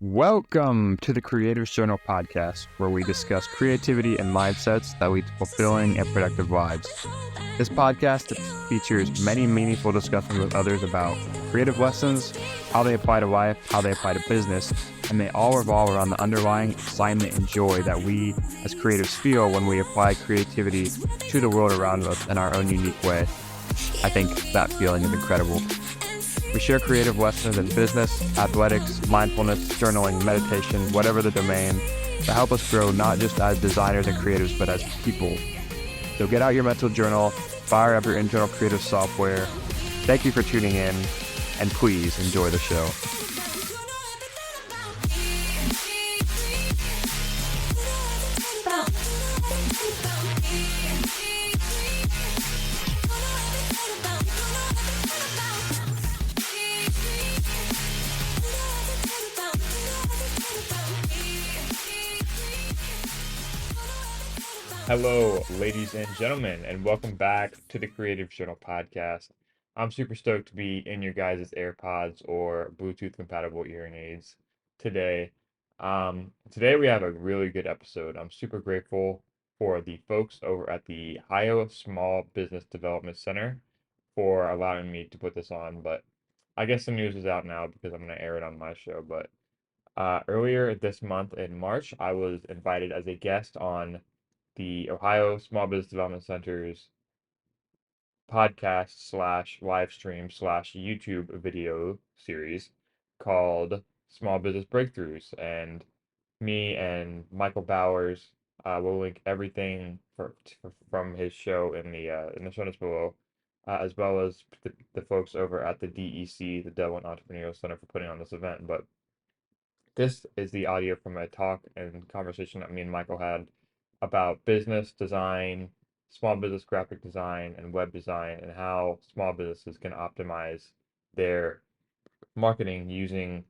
Welcome to the Creative Journal podcast, where we discuss creativity and mindsets that lead to fulfilling and productive lives. This podcast features many meaningful discussions with others about creative lessons, how they apply to life, how they apply to business, and they all revolve around the underlying excitement and joy that we as creatives feel when we apply creativity to the world around us in our own unique way. I think that feeling is incredible. We share creative lessons in business, athletics, mindfulness, journaling, meditation, whatever the domain, to help us grow not just as designers and creatives, but as people. So get out your mental journal, fire up your internal creative software. Thank you for tuning in, and please enjoy the show. Hello, ladies and gentlemen, and welcome back to the Creative Journal podcast. I'm super stoked to be in your guys' AirPods or Bluetooth compatible hearing aids today. Today we have a really good episode. I'm super grateful for the folks over at the Ohio Small Business Development Center for allowing me to put this on, but I guess the news is out now because I'm going to air it on my show. But earlier this month in March, I was invited as a guest on the Ohio Small Business Development Center's podcast slash live stream slash YouTube video series called Small Business Breakthroughs. And me and Michael Bowers will link everything from his show in the show notes below, as well as the folks over at the DEC, the Dublin Entrepreneurial Center, for putting on this event. But this is the audio from a talk and conversation that me and Michael had about business design, small business graphic design, and web design, and how small businesses can optimize their marketing using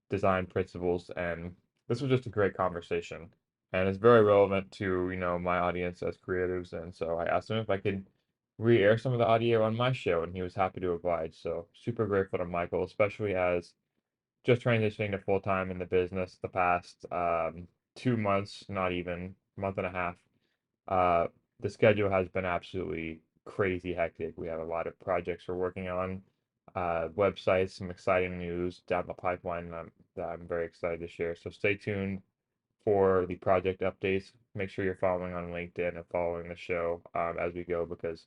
design principles. And this was just a great conversation. And it's very relevant to, my audience as creatives. And so I asked him if I could re-air some of the audio on my show, and he was happy to oblige. So super grateful to Michael, especially as just transitioning to full time in the business the past 2 months, not even month and a half. Uh, the schedule has been absolutely crazy hectic. We have a lot of projects we're working on, websites, some exciting news down the pipeline that I'm very excited to share. So stay tuned for the project updates. Make sure you're following on LinkedIn and following the show as we go, because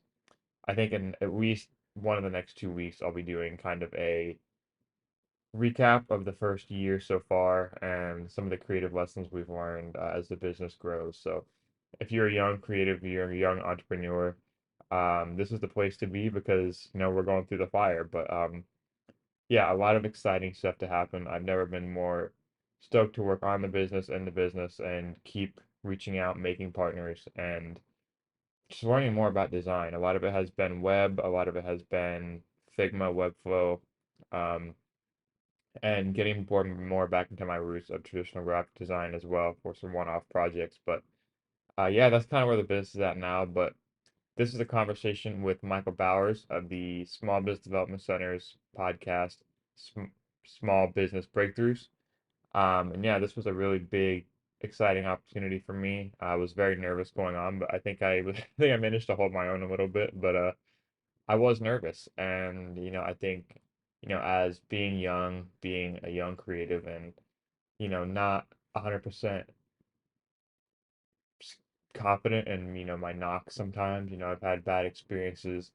I think in at least one of the next 2 weeks, I'll be doing kind of a recap of the first year so far and some of the creative lessons we've learned as the business grows. So, if you're a young creative, you're a young entrepreneur, this is the place to be, because we're going through the fire. But yeah, a lot of exciting stuff to happen. I've never been more stoked to work on the business and the business and keep reaching out, making partners, and just learning more about design. A lot of it has been web, a lot of it has been Figma, Webflow. Um, and getting more back into my roots of traditional graphic design as well for some one-off projects. But yeah, that's kind of where the business is at now. But this is a conversation with Michael Bowers of the Small Business Development Center's podcast, Sm Small Business Breakthroughs. And yeah, this was a really big, exciting opportunity for me. I was very nervous going on, but I think I think I managed to hold my own a little bit. But I was nervous, and I think, as being young, being a young creative, and not 100% confident in my knocks sometimes. I've had bad experiences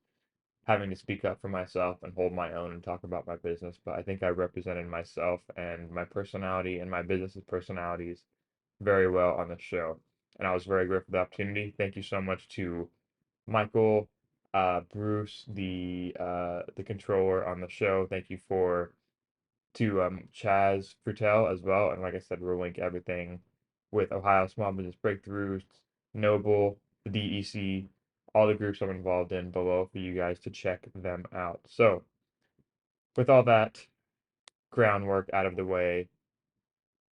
having to speak up for myself and hold my own and talk about my business, but I think I represented myself and my personality and my business's personalities very well on the show, and I was very grateful for the opportunity. Thank you so much to Michael, Bruce, the controller on the show. Thank you to Chaz Frutel as well. And like I said, we'll link everything with Ohio Small Business Breakthroughs, Noble, the DEC, all the groups I'm involved in below for you guys to check them out. So, with all that groundwork out of the way,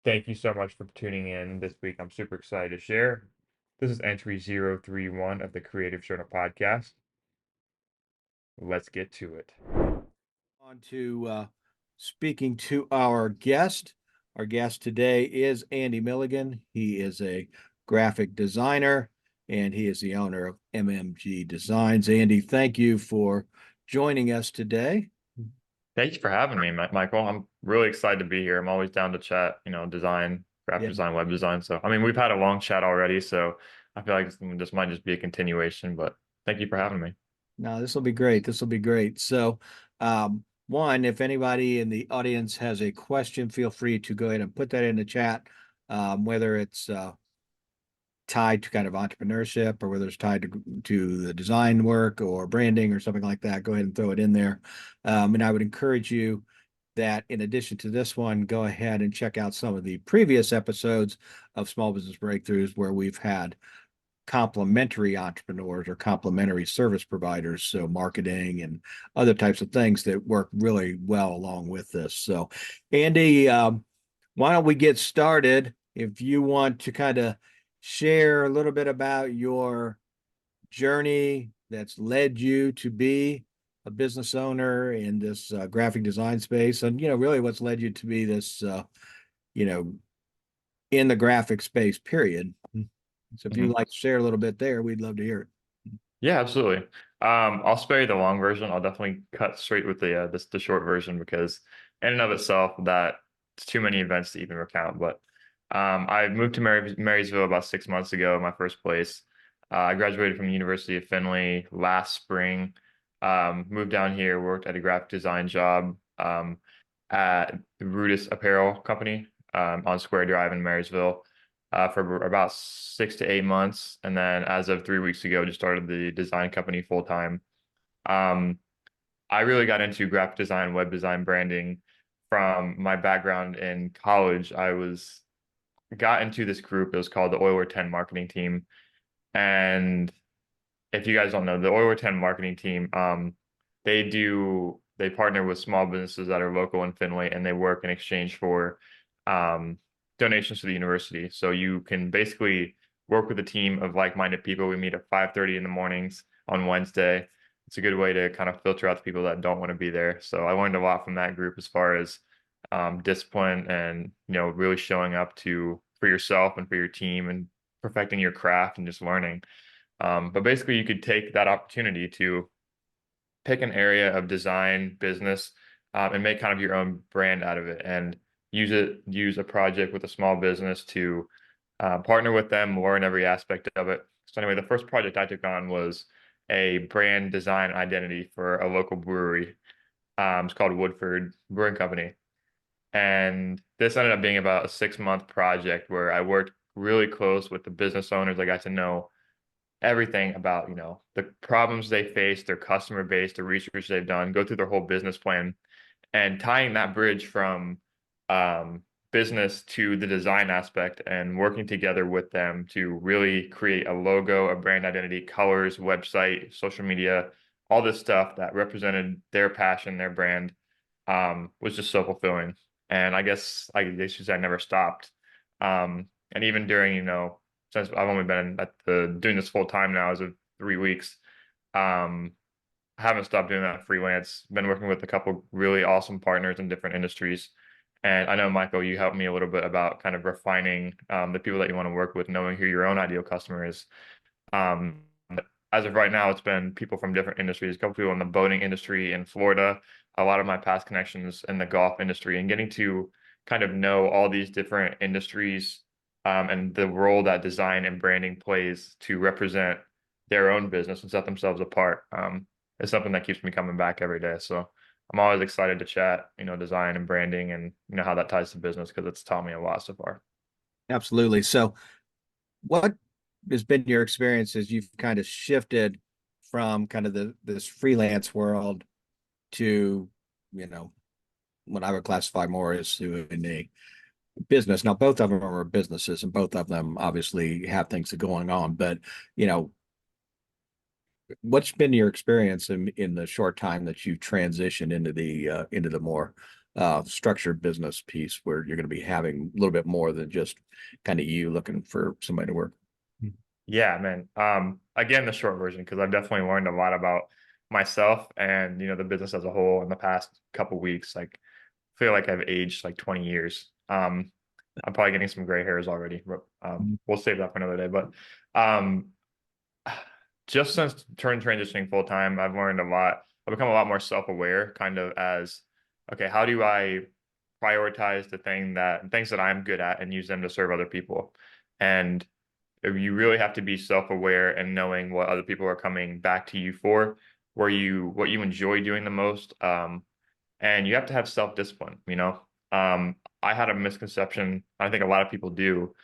thank you so much for tuning in this week. I'm super excited to share. This is entry 031 of the Creative Journal podcast. Let's get to it. On to speaking to our guest, Our guest today is Andy Milligan. He is a graphic designer and he is the owner of MMG Designs. Andy, thank you for joining us today. Thank you for having me, Michael. I'm really excited to be here. I'm always down to chat, design, graphic Yeah, design, web design. So, I mean, we've had a long chat already, so I feel like this might just be a continuation, but thank you for having me. no, this will be great. This will be great. So, one, if anybody in the audience has a question, feel free to go ahead and put that in the chat, whether it's tied to kind of entrepreneurship or whether it's tied to the design work or branding or something like that, go ahead and throw it in there. And I would encourage you that in addition to this one, go ahead and check out some of the previous episodes of Small Business Breakthroughs where we've had complementary entrepreneurs or complementary service providers, so marketing and other types of things that work really well along with this. So, Andy, why don't we get started? If you want to kind of share a little bit about your journey that's led you to be a business owner in this graphic design space, and really what's led you to be this, you know, in the graphic space, period. So if you'd Mhm. like to share a little bit there, we'd love to hear it. Yeah, absolutely. I'll spare you the long version. I'll definitely cut straight with the short version because in and of itself, that's too many events to even recount. But I moved to Marysville about 6 months ago, my first place. I graduated from the University of Findlay last spring. Moved down here, worked at a graphic design job at the Rudis Apparel Company on Square Drive in Marysville for about 6 to 8 months, and then as of 3 weeks ago, just started the design company full time. Um, I really got into graphic design, web design, branding from my background in college. Got into this group. It was called the Oiler 10 marketing team, and if you guys don't know, the Oiler 10 marketing team, they partner with small businesses that are local in Findlay and they work in exchange for um, donations to the university. So you can basically work with a team of like-minded people. We meet at 5:30 in the mornings on Wednesday. It's a good way to kind of filter out the people that don't want to be there. So I learned a lot from that group as far as discipline and really showing up to for yourself and for your team and perfecting your craft and just learning. But basically, you could take that opportunity to pick an area of design, business, and make kind of your own brand out of it and use a project with a small business to partner with them, learn every aspect of it. So anyway, the first project I took on was a brand design identity for a local brewery. It's called Woodford Brewing Company. And this ended up being about a 6 month project where I worked really close with the business owners. I got to know everything about, the problems they face, their customer base, the research they've done, go through their whole business plan, and tying that bridge from um, business to the design aspect and working together with them to really create a logo, a brand identity, colors, website, social media, all this stuff that represented their passion, their brand, was just so fulfilling. And I should say I never stopped. And even during, since I've only been at doing this full time now as of 3 weeks, um, I haven't stopped doing that freelance. Been working with a couple really awesome partners in different industries. And I know, Michael, you helped me a little bit about kind of refining the people that you want to work with, knowing who your own ideal customer is. Um, as of right now, it's been people from different industries, a couple people in the boating industry in Florida, a lot of my past connections in the golf industry, and getting to kind of know all these different industries and the role that design and branding plays to represent their own business and set themselves apart is something that keeps me coming back every day. So I'm always excited to chat, design and branding and how that ties to business because it's taught me a lot so far. Absolutely. So, what has been your experience as you've kind of shifted from kind of this freelance world to, you know, what I would classify more as doing a business? Now, both of them are businesses, and both of them obviously have things going on. But you know, what's been your experience in the short time that you transitioned into the more structured business piece where you're going to be having a little bit more than just kind of you looking for somebody to work? Yeah, man. Again, the short version, because I've definitely learned a lot about myself and the business as a whole in the past couple weeks. Like, I feel like I've aged like 20 years. I'm probably getting some gray hairs already, but we'll save that for another day. But um, just since transitioning full time, I've learned a lot. I've become a lot more self-aware, kind of as, okay, how do I prioritize the things that I'm good at and use them to serve other people? And you really have to be self-aware and knowing what other people are coming back to you for, what you enjoy doing the most. And you have to have self-discipline, you know. I had a misconception, I think a lot of people do,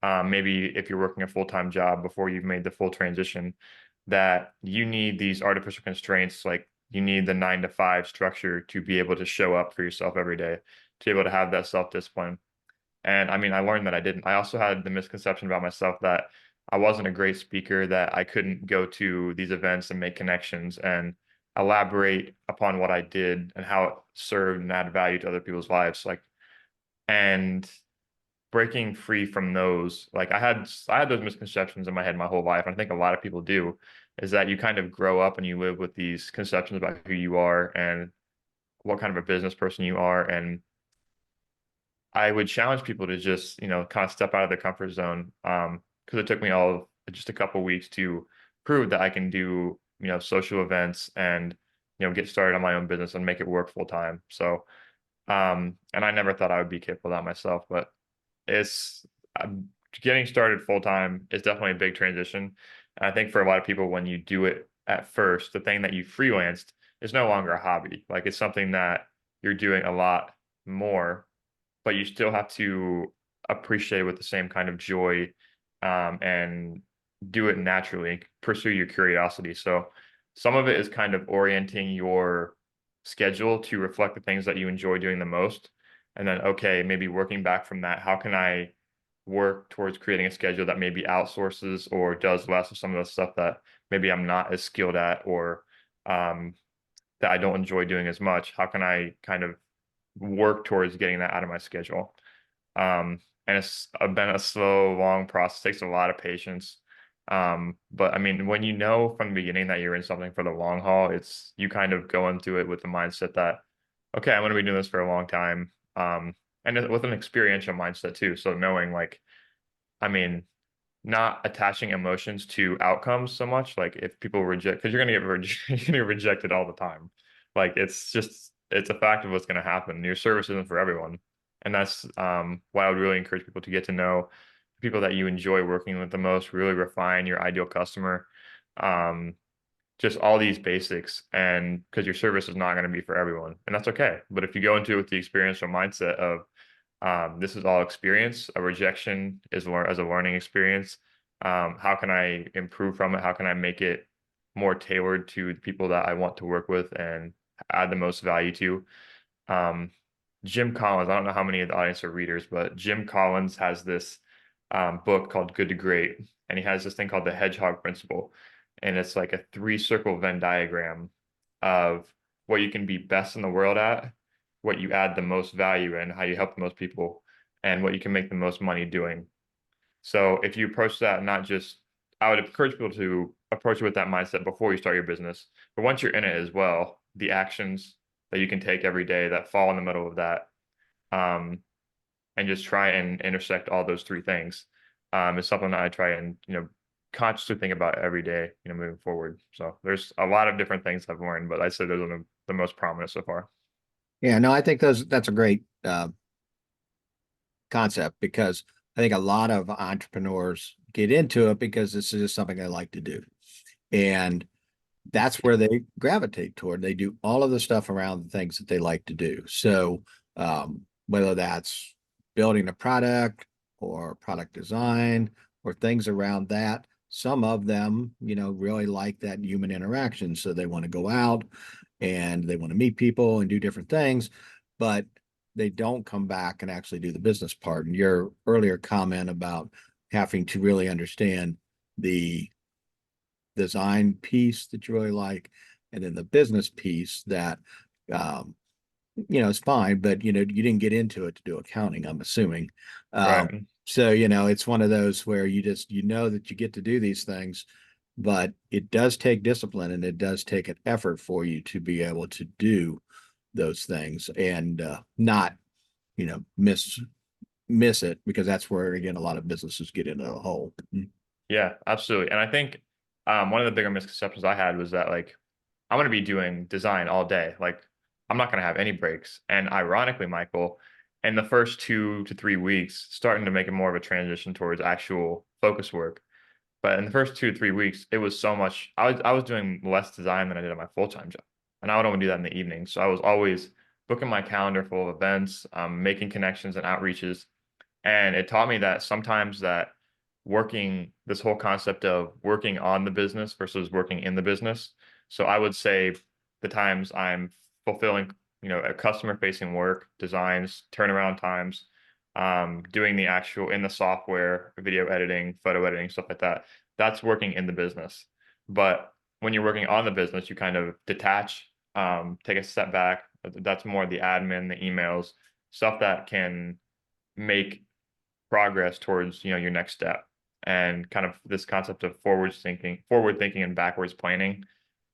maybe if you're working a full-time job before you've made the full transition, that you need these artificial constraints, like you need the 9 to 5 structure to be able to show up for yourself every day, to be able to have that self-discipline. And I mean, I learned that I didn't. I also had the misconception about myself that I wasn't a great speaker, that I couldn't go to these events and make connections and elaborate upon what I did and how it served and added value to other people's lives. Like, and breaking free from those, like I had those misconceptions in my head my whole life. And I think a lot of people do, is that you kind of grow up and you live with these conceptions about who you are and what kind of a business person you are. And I would challenge people to just, you know, kind of step out of their comfort zone. Because it took me all just a couple of weeks to prove that I can do, you know, social events and, you know, get started on my own business and make it work full time. So, and I never thought I would be capable of that myself, but it's getting started full time is definitely a big transition. And I think for a lot of people, when you do it at first, the thing that you freelanced is no longer a hobby. Like it's something that you're doing a lot more, but you still have to appreciate it with the same kind of joy, and do it naturally, pursue your curiosity. So some of it is kind of orienting your schedule to reflect the things that you enjoy doing the most. And then, okay, maybe working back from that, how can I work towards creating a schedule that maybe outsources or does less of some of the stuff that maybe I'm not as skilled at, or um, that I don't enjoy doing as much? How can I kind of work towards getting that out of my schedule? And it's been a slow, long process. Takes a lot of patience. But I mean, when you know from the beginning that you're in something for the long haul, it's you kind of go into it with the mindset that, okay, I'm going to be doing this for a long time. And with an experiential mindset too. So knowing like, I mean, not attaching emotions to outcomes so much. Like if people reject, because you're gonna get rejected all the time. Like it's a fact of what's gonna happen. Your service isn't for everyone, and that's why I would really encourage people to get to know people that you enjoy working with the most. Really refine your ideal customer. Um, just all these basics, and because your service is not going to be for everyone, and that's okay. But if you go into it with the experiential mindset of this is all experience. A rejection is as a learning experience. How can I improve from it? How can I make it more tailored to the people that I want to work with and add the most value to? Um, Jim Collins, I don't know how many of the audience are readers, but Jim Collins has this book called Good to Great, and he has this thing called the hedgehog principle. And it's like a three-circle Venn diagram of what you can be best in the world at, what you add the most value in, how you help the most people, and what you can make the most money doing. So if you approach that, not just, I would encourage people to approach it with that mindset before you start your business. But once you're in it as well, the actions that you can take every day that fall in the middle of that, um, and just try and intersect all those three things, is something that I try and, you know, consciously think about every day, you know, moving forward. So there's a lot of different things I've learned, but I'd say those are the most prominent so far. Yeah, no, I think that's a great concept because I think a lot of entrepreneurs get into it because this is just something they like to do. And that's where they gravitate toward. They do all of the stuff around the things that they like to do. So whether that's building a product or product design or things around that, some of them, you know, really like that human interaction. So they want to go out and they want to meet people and do different things, but they don't come back and actually do the business part. And your earlier comment about having to really understand the design piece that you really like, and then the business piece that um, you know, it's fine, but you know, you didn't get into it to do accounting, I'm assuming. Right. So you know, it's one of those where you just you know that you get to do these things, but it does take discipline and it does take an effort for you to be able to do those things and not, you know, miss miss it because that's where, again, a lot of businesses get into a hole. Yeah, absolutely. And I think one of the bigger misconceptions I had was that like I'm going to be doing design all day. Like I'm not going to have any breaks. And ironically, Michael, in the first 2 to 3 weeks, starting to make it more of a transition towards actual focus work. But in the first 2 to 3 weeks, it was so much. I was doing less design than I did at my full-time job, and I would only do that in the evening. So I was always booking my calendar full of events, making connections and outreaches, and it taught me that sometimes that working this whole concept of working on the business versus working in the business. So I would say the times I'm fulfilling, a customer facing work, designs, turnaround times, doing the actual in the software, video editing, photo editing, stuff like that. That's working in the business. But when you're working on the business, you kind of detach, take a step back. That's more the admin, the emails, stuff that can make progress towards your next step, and kind of this concept of forward thinking and backwards planning,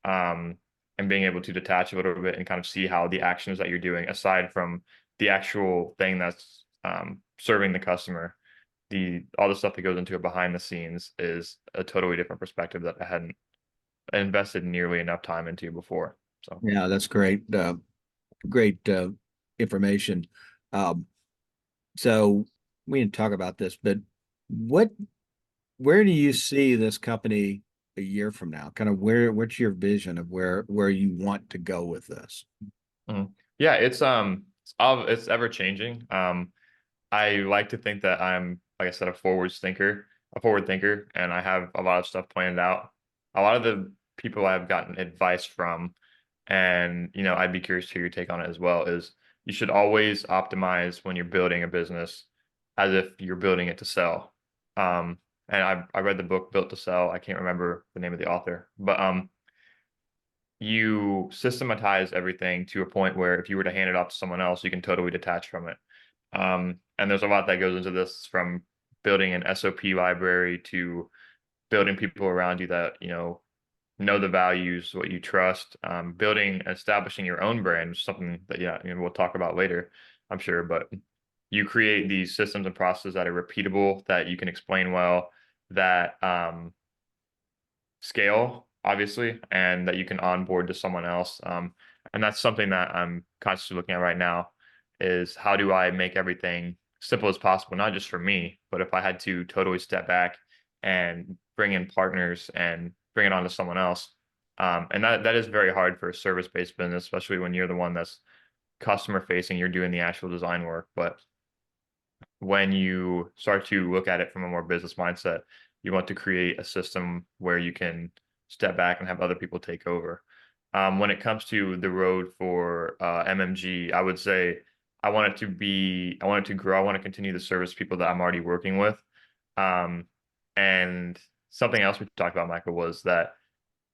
um, and being able to detach a little bit and kind of see how the actions that you're doing aside from the actual thing that's serving the customer, the all the stuff that goes into it behind the scenes is a totally different perspective that I hadn't invested nearly enough time into before. So Yeah, that's great. Great information. Um, so we can talk about this, but what, where do you see this company a year from now? Kind of what's your vision of where you want to go with this? yeah, it's ever changing. I like to think that I'm, like I said, a forward thinker, and I have a lot of stuff planned out. A lot of the people I've gotten advice from, and I'd be curious to hear your take on it as well, is you should always optimize when you're building a business as if you're building it to sell. And I read the book Built to Sell. I can't remember the name of the author, but you systematize everything to a point where if you were to hand it off to someone else, you can totally detach from it. And there's a lot that goes into this, from building an SOP library to building people around you that, know the values, what you trust, establishing your own brand, something that, yeah, we'll talk about later, I'm sure, but you create these systems and processes that are repeatable, that you can explain well, that, scale, obviously, and that you can onboard to someone else. And that's something that I'm constantly looking at right now, is how do I make everything simple as possible, not just for me, but if I had to totally step back and bring in partners and bring it on to someone else. And that is very hard for a service-based business, especially when you're the one that's customer facing, you're doing the actual design work. But when you start to look at it from a more business mindset, you want to create a system where you can step back and have other people take over. When it comes to the road for MMG, I would say I want it to grow. I want to continue to service people that I'm already working with. Um, and something else we talked about, Michael, was that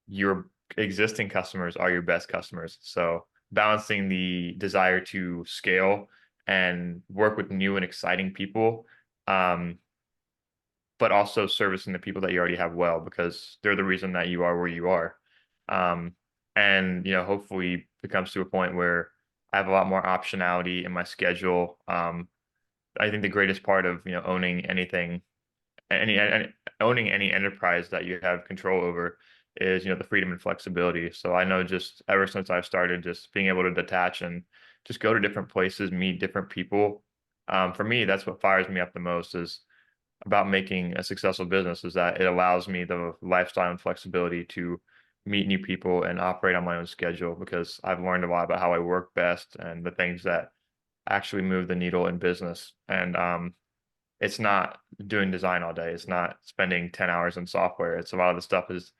your existing customers are your best customers. So balancing the desire to scale and work with new and exciting people, um, but also servicing the people that you already have well, because they're the reason that you are where you are. Um, and hopefully it comes to a point where I have a lot more optionality in my schedule. I think the greatest part of owning anything, any owning any enterprise that you have control over, is the freedom and flexibility. So I know, just ever since I've started, just being able to detach and just go to different places, meet different people. For me, that's what fires me up the most, is about making a successful business, is that it allows me the lifestyle and flexibility to meet new people and operate on my own schedule, because I've learned a lot about how I work best and the things that actually move the needle in business. And it's not doing design all day. It's not spending 10 hours in software. It's a lot of the stuff is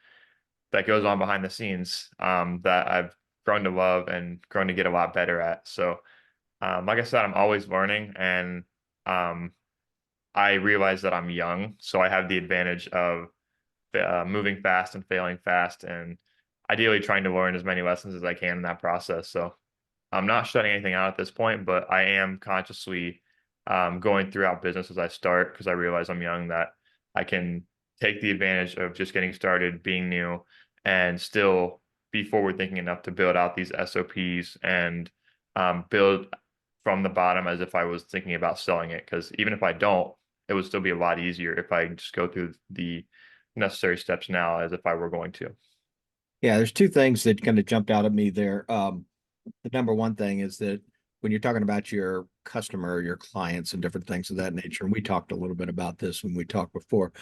that goes on behind the scenes, that I've grown to love and grown to get a lot better at. So, like I said, I'm always learning, and um, I realize that I'm young, so I have the advantage of moving fast and failing fast, and ideally trying to learn as many lessons as I can in that process. So I'm not shutting anything out at this point, but I am consciously going throughout business as I start, because I realize I'm young, that I can take the advantage of just getting started, being new, and still be forward thinking enough to build out these SOPs and build from the bottom as if I was thinking about selling it. Because even if I don't, it would still be a lot easier if I just go through the necessary steps now as if I were going to. Yeah, there's two things that kind of jumped out at me there. The number one thing is that when you're talking about your customer, your clients, and different things of that nature, and we talked a little bit about this when we talked before.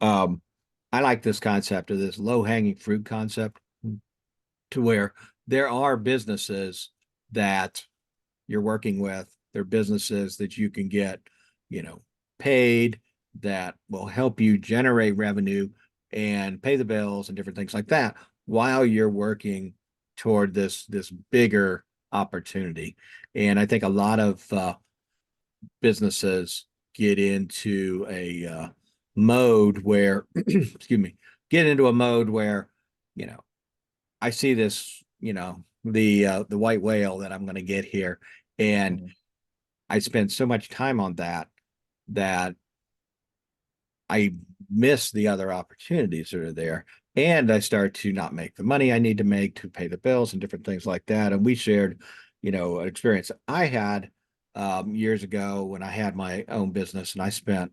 Um, I like this concept of this low-hanging fruit concept to where there are businesses that you're working with, they're businesses that you can get, you know, paid that will help you generate revenue and pay the bills and different things like that while you're working toward this bigger opportunity. And I think a lot of businesses get into a mode where, excuse me, get into a mode where, you know, I see this, the white whale that I'm going to get here, and Mhm. I spend so much time on that I miss the other opportunities that are there. And I start to not make the money I need to make to pay the bills and different things like that. And we shared, an experience I had years ago when I had my own business, and I spent,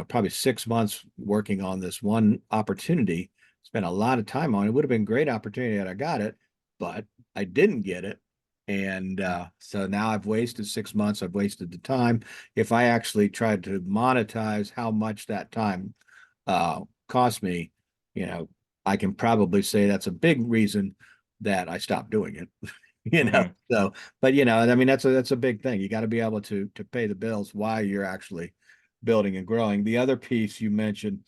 probably 6 months working on this one opportunity, spent a lot of time on it. It would have been a great opportunity had I got it, but I didn't get it. And so now I've wasted 6 months. I've wasted the time. If I actually tried to monetize how much that time cost me, you know, I can probably say that's a big reason that I stopped doing it. Mhm. So, but I mean, that's a big thing. You got to be able to pay the bills while you're actually building and growing. The other piece you mentioned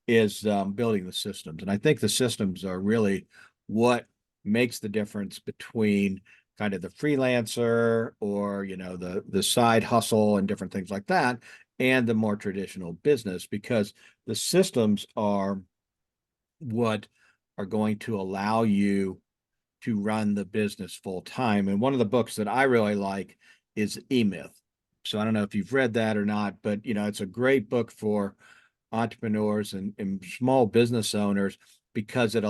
is building the systems, and I think the systems are really what makes the difference between kind of the freelancer or the side hustle and different things like that, and the more traditional business, because the systems are what are going to allow you to run the business full time. And one of the books that I really like is E-Myth. So I don't know if you've read that or not, but it's a great book for entrepreneurs and small business owners because it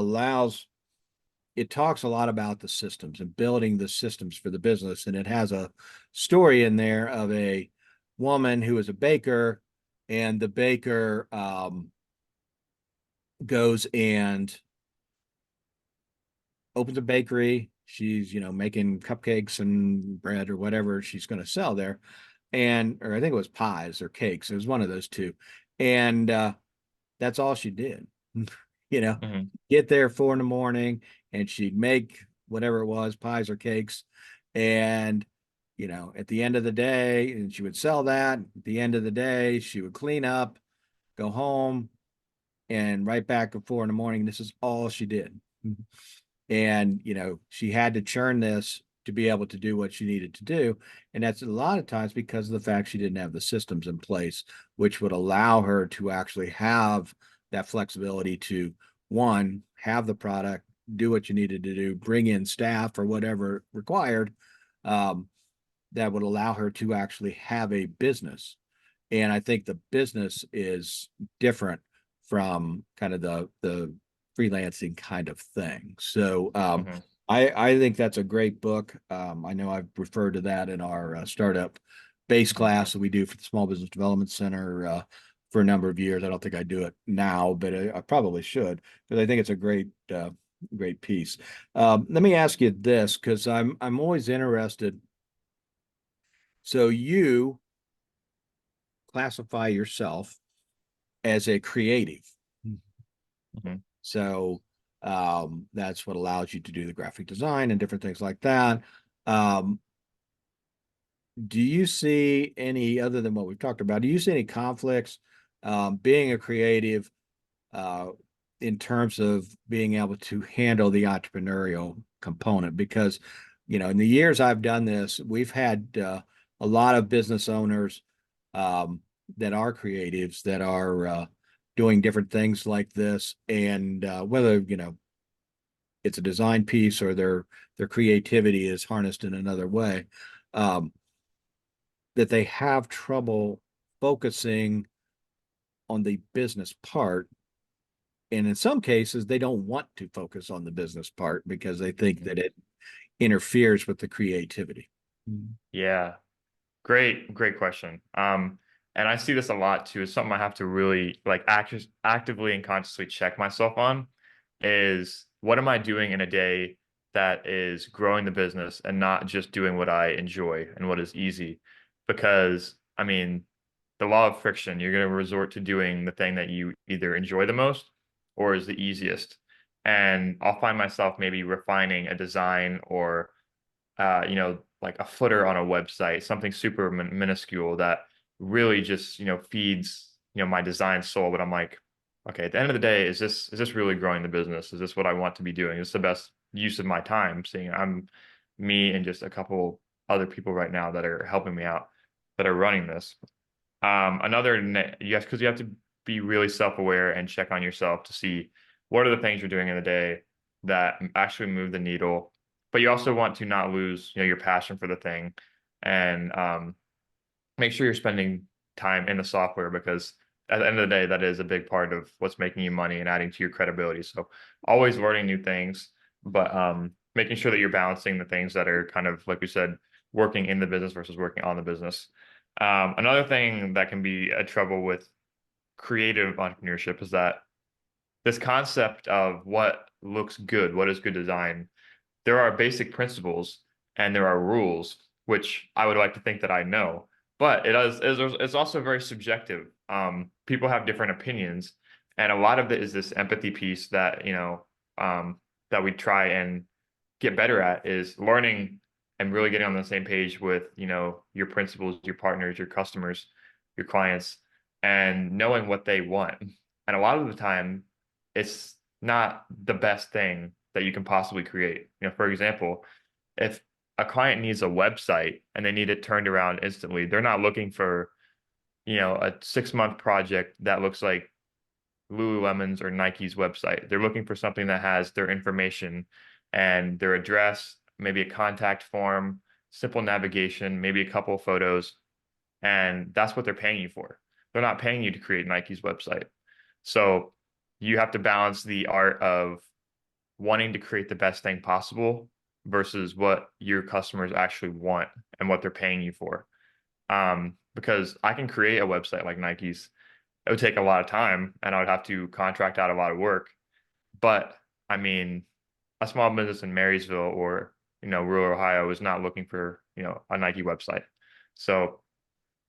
talks a lot about the systems and building the systems for the business. And it has a story in there of a woman who is a baker, and the baker goes and opens a bakery. She's, making cupcakes and bread or whatever she's going to sell there. Or I think it was pies or cakes. It was one of those two. And that's all she did. you know, Mhm. get there 4 in the morning, and she'd make whatever it was, pies or cakes. And, at the end of the day, and she would sell that. At the end of the day, she would clean up, go home, and right back at 4 in the morning. This is all she did. And she had to churn this to be able to do what she needed to do, and that's a lot of times because of the fact she didn't have the systems in place which would allow her to actually have that flexibility to, one, have the product, do what you needed to do, bring in staff or whatever required, um, that would allow her to actually have a business. And I think the business is different from kind of the freelancing kind of thing. So Mhm. I think that's a great book. I know I've referred to that in our startup base Mhm. class that we do for the Small Business Development Center for a number of years. I don't think I do it now, but I probably should, because I think it's a great piece. Let me ask you this, because I'm always interested. So you classify yourself as a creative. Mhm. So that's what allows you to do the graphic design and different things like that. Um, do you see any, other than what we've talked about, do you see any conflicts being a creative uh, in terms of being able to handle the entrepreneurial component? Because, in the years I've done this, we've had a lot of business owners um, that are creatives that are doing different things like this. And whether, it's a design piece or their creativity is harnessed in another way, um, that they have trouble focusing on the business part. And in some cases, they don't want to focus on the business part because they think Mhm. that it interferes with the creativity. Yeah. Great question. And I see this a lot too. It's something I have to really like actively and consciously check myself on is what am I doing in a day that is growing the business and not just doing what I enjoy and what is easy. Because I mean, the law of friction, you're going to resort to doing the thing that you either enjoy the most or is the easiest. And I'll find myself maybe refining a design or like a footer on a website, something super minuscule that really just, feeds, my design soul. But I'm like, okay, at the end of the day, is this really growing the business? Is this what I want to be doing? Is this the best use of my time? Seeing I'm me and just a couple other people right now that are helping me out that are running this. Yes, because you have to be really self-aware and check on yourself to see what are the things you're doing in the day that actually move the needle. But you also want to not lose, your passion for the thing, and make sure you're spending time in the software because at the end of the day, that is a big part of what's making you money and adding to your credibility. So always learning new things, but making sure that you're balancing the things that are kind of like you said, working in the business versus working on the business. Another thing that can be a trouble with creative entrepreneurship is that this concept of what looks good, what is good design, there are basic principles and there are rules, which I would like to think that I know, but it's also very subjective. People have different opinions, and a lot of it is this empathy piece that that we try and get better at is learning and really getting on the same page with your principals, your partners, your customers, your clients, and knowing what they want. And a lot of the time, it's not the best thing that you can possibly create. For example, if a client needs a website and they need it turned around instantly, they're not looking for, a 6-month project that looks like Lululemon's or Nike's website. They're looking for something that has their information and their address, maybe a contact form, simple navigation, maybe a couple of photos, and that's what they're paying you for. They're not paying you to create Nike's website. So you have to balance the art of wanting to create the best thing possible versus what your customers actually want and what they're paying you for. Because I can create a website like Nike's. It would take a lot of time and I would have to contract out a lot of work. But I mean, a small business in Marysville or, rural Ohio is not looking for, a Nike website. So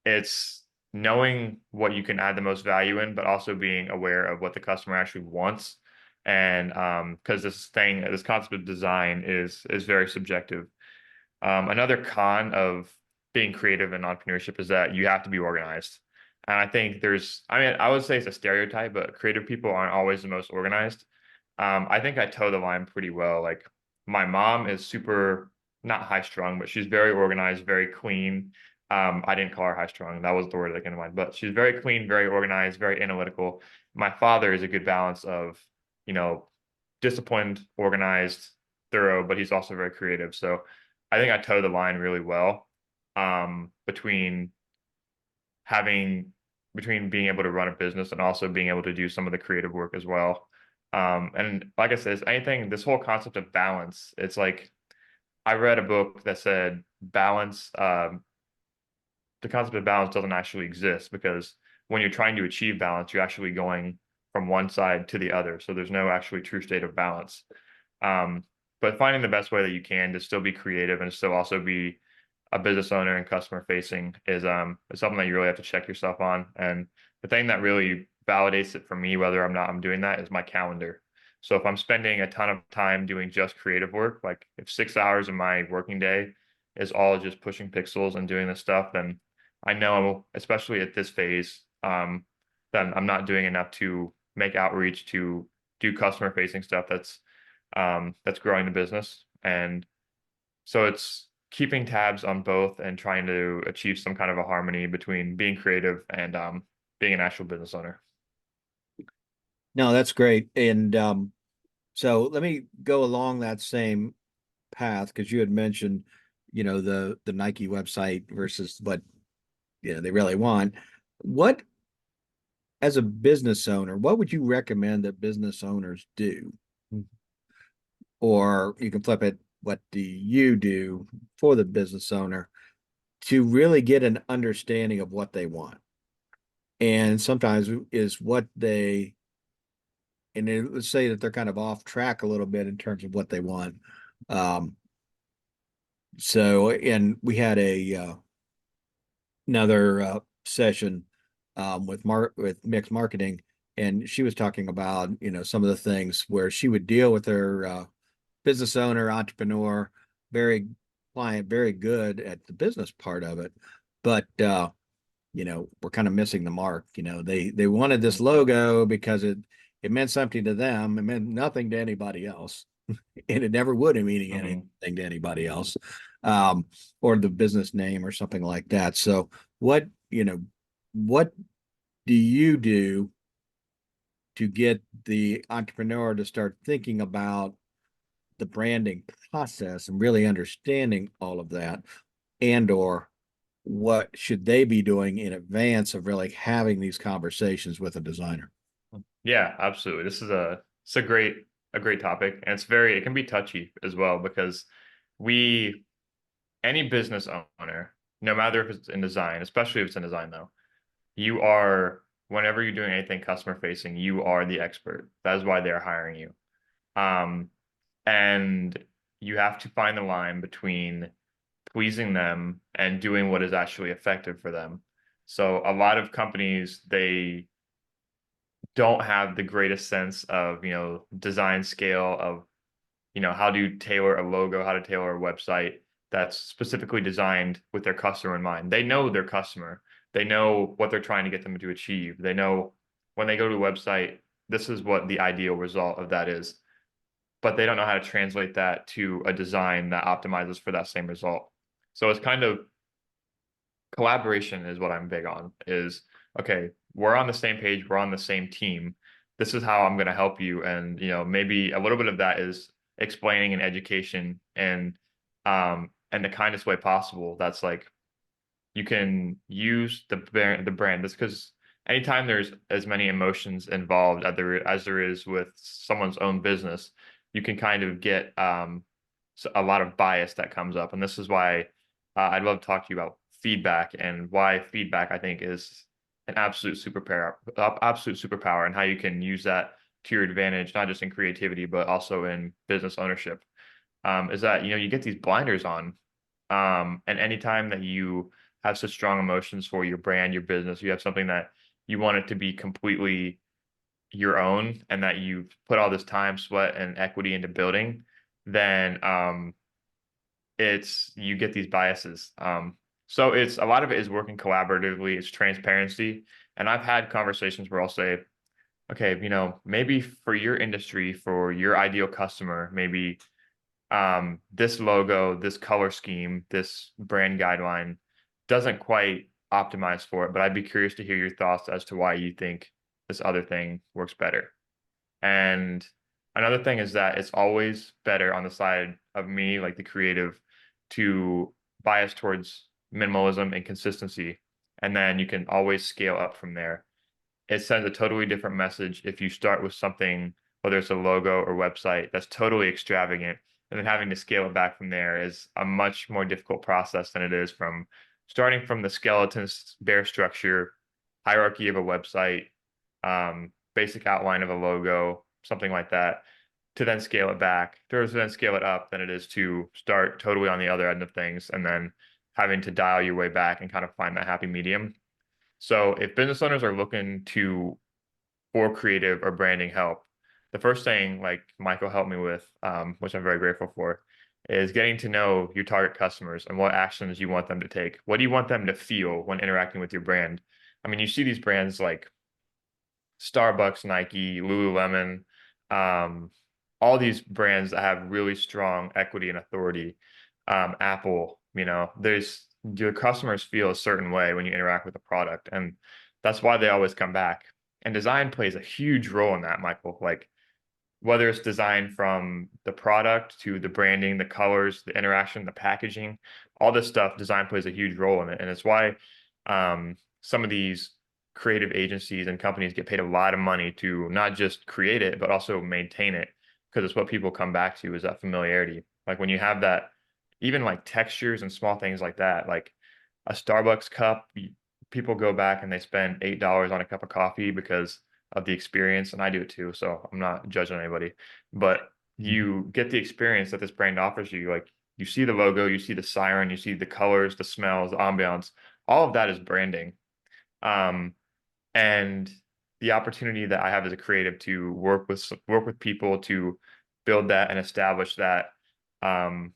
it's knowing what you can add the most value in, but also being aware of what the customer actually wants. And because this concept of design is very subjective. Another con of being creative and entrepreneurship is that you have to be organized. And I think I would say it's a stereotype, but creative people aren't always the most organized. I think I toe the line pretty well. Like my mom is super not high strung, but she's very organized, very clean. I didn't call her high strung. That was the word that came to mind, but she's very clean, very organized, very analytical. My father is a good balance of, you know, disciplined, organized, thorough, but he's also very creative. So I think I toe the line really well between having between being able to run a business and also being able to do some of the creative work as well. And like I said, this whole concept of balance, it's like I read a book that said balance, the concept of balance doesn't actually exist because when you're trying to achieve balance, you're actually going from one side to the other. So there's no actually true state of balance. Um, but finding the best way that you can to still be creative and still also be a business owner and customer facing is something that you really have to check yourself on. And the thing that really validates it for me, whether I'm doing that, is my calendar. So if I'm spending a ton of time doing just creative work, like if 6 hours of my working day is all just pushing pixels and doing this stuff, then I know, especially at this phase, then I'm not doing enough to make outreach to do customer facing stuff that's growing the business. And so it's keeping tabs on both and trying to achieve some kind of a harmony between being creative and being an actual business owner. No, that's great. And so let me go along that same path because you had mentioned, the Nike website versus what they really want. What, as a business owner, what would you recommend that business owners do? Or you can flip it, what do you do for the business owner to really get an understanding of what they want. And sometimes is what they, let's say that they're kind of off track a little bit in terms of what they want. Um, and we had another session with mixed marketing, and she was talking about some of the things where she would deal with her business owner, entrepreneur, very client, very good at the business part of it, but we're kind of missing the mark. They wanted this Mhm. logo because it meant something to them. It meant nothing to anybody else, and it never would mean Mhm. anything to anybody else, um, or the business name or something like that. So, what what do you do to get the entrepreneur to start thinking about the branding process and really understanding all of that, and or what should they be doing in advance of really having these conversations with a designer? Yeah, absolutely. It's a great topic, and it can be touchy as well because we any business owner, no matter if it's in design, especially if it's in design though, you are whenever you're doing anything customer facing, you are the expert. That is why they're hiring you. Um, and you have to find the line between pleasing them and doing what is actually effective for them. So a lot of companies, they don't have the greatest sense of, design scale of, how to tailor a logo, how to tailor a website that's specifically designed with their customer in mind. They know their customer. They know what they're trying to get them to achieve. They know when they go to a website, this is what the ideal result of that is, but they don't know how to translate that to a design that optimizes for that same result. So it's kind of collaboration is what I'm big on is okay, we're on the same page, we're on the same team. This is how I'm going to help you. And, maybe a little bit of that is explaining and education and the kindest way possible. That's like you can use the brand. That's because anytime there's as many emotions involved as there is with someone's own business, you can kind of get a lot of bias that comes up. And this is why I'd love to talk to you about feedback and why feedback I think is an absolute superpower, and how you can use that to your advantage, not just in creativity, but also in business ownership. Is that you get these blinders on, and anytime that you have such strong emotions for your brand, your business, you have something that you want it to be completely your own, and that you've put all this time, sweat, and equity into building, then it's you get these biases. So it's a lot of it is working collaboratively, it's transparency. And I've had conversations where I'll say, okay, maybe for your industry, for your ideal customer, maybe this logo, this color scheme, this brand guideline doesn't quite optimize for it, but I'd be curious to hear your thoughts as to why you think this other thing works better. And another thing is that it's always better on the side of me, like the creative, to bias towards minimalism and consistency. And then you can always scale up from there. It sends a totally different message if you start with something, whether it's a logo or website, that's totally extravagant. And then having to scale it back from there is a much more difficult process than it is from starting from the skeleton, bare structure, hierarchy of a website, basic outline of a logo, something like that, to then scale it back, to then scale it up than it is to start totally on the other end of things and then having to dial your way back and kind of find that happy medium. So if business owners are looking to for creative or branding help, the first thing like Michael helped me with, which I'm very grateful for, is getting to know your target customers and what actions you want them to take. What do you want them to feel when interacting with your brand? I mean, you see these brands like Starbucks, Nike, Lululemon, um, all these brands that have really strong equity and authority. Apple, there's your customers feel a certain way when you interact with the product, and that's why they always come back. And design plays a huge role in that, Michael. Like whether it's design from the product to the branding, the colors, the interaction, the packaging, all this stuff, design plays a huge role in it. And it's why some of these creative agencies and companies get paid a lot of money to not just create it, but also maintain it, because it's what people come back to is that familiarity. Like when you have that, even like textures and small things like that, like a Starbucks cup, people go back and they spend $8 on a cup of coffee because of the experience, and I do it too, so I'm not judging anybody. But Mhm. you get the experience that this brand offers you. Like you see the logo, you see the siren, you see the colors, the smells, the ambiance. All of that is branding. Um, and the opportunity that I have as a creative to work with people to build that and establish that, um,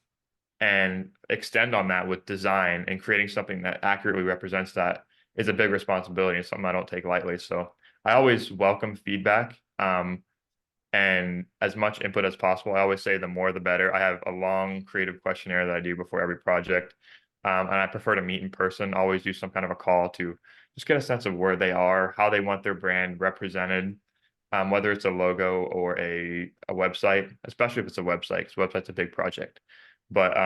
and extend on that with design and creating something that accurately represents that is a big responsibility and something I don't take lightly. So I always welcome feedback. And as much input as possible. I always say the more the better. I have a long creative questionnaire that I do before every project. And I prefer to meet in person, always do some kind of a call to just get a sense of where they are, how they want their brand represented, whether it's a logo or a website, especially if it's a website, because website's a big project. But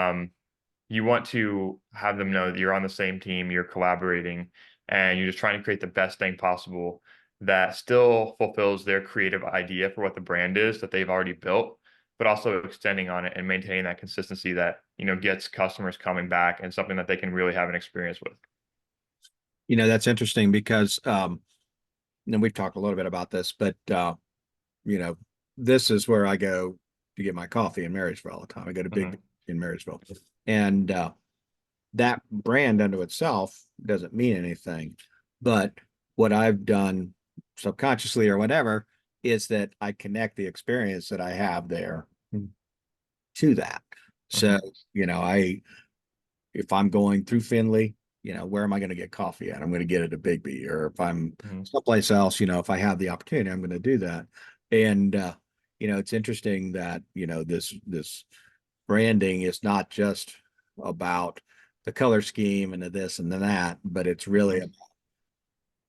you want to have them know that you're on the same team, you're collaborating, and you're just trying to create the best thing possible that still fulfills their creative idea for what the brand is that they've already built, but also extending on it and maintaining that consistency that, gets customers coming back and something that they can really have an experience with. That's interesting because and we've talked a little bit about this, but you know, this is where I go to get my coffee in Marysville all the time. I go to Big Hmm. B in Marysville. And that brand unto itself doesn't mean anything. But what I've done subconsciously or whatever is that I connect the experience that I have there to that. So, Hmm. I if I'm going through Findlay, where am I going to get coffee at? I'm going to get it at Big B. Or if I'm Hmm. someplace else, if I have the opportunity, I'm going to do that. And it's interesting that, this branding is not just about the color scheme and the this and the that, but it's really Hmm. about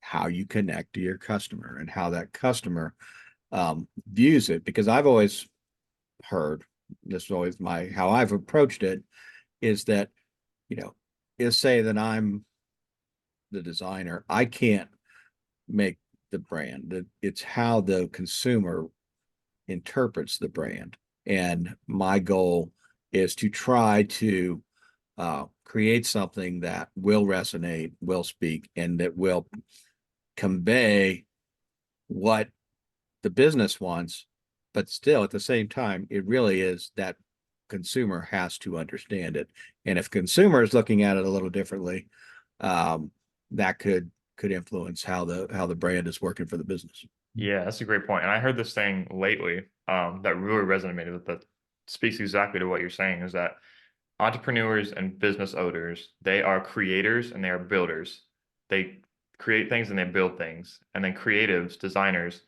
how you connect to your customer and how that customer views it. Because I've always heard, this is always my how I've approached it, is that, you know, is say that I'm the designer. I can't make the brand. It's how the consumer interprets the brand. And my goal is to try to create something that will resonate, will speak, and that will convey what the business wants. But still, at the same time, it really is that consumer has to understand it. And if consumer is looking at it a little differently, um, that could influence how the brand is working for the business. Yeah, that's a great point. And I heard this thing lately, that really resonated with that speaks exactly to what you're saying is that entrepreneurs and business owners, they are creators and they are builders. They create things and they build things. And then creatives, designers,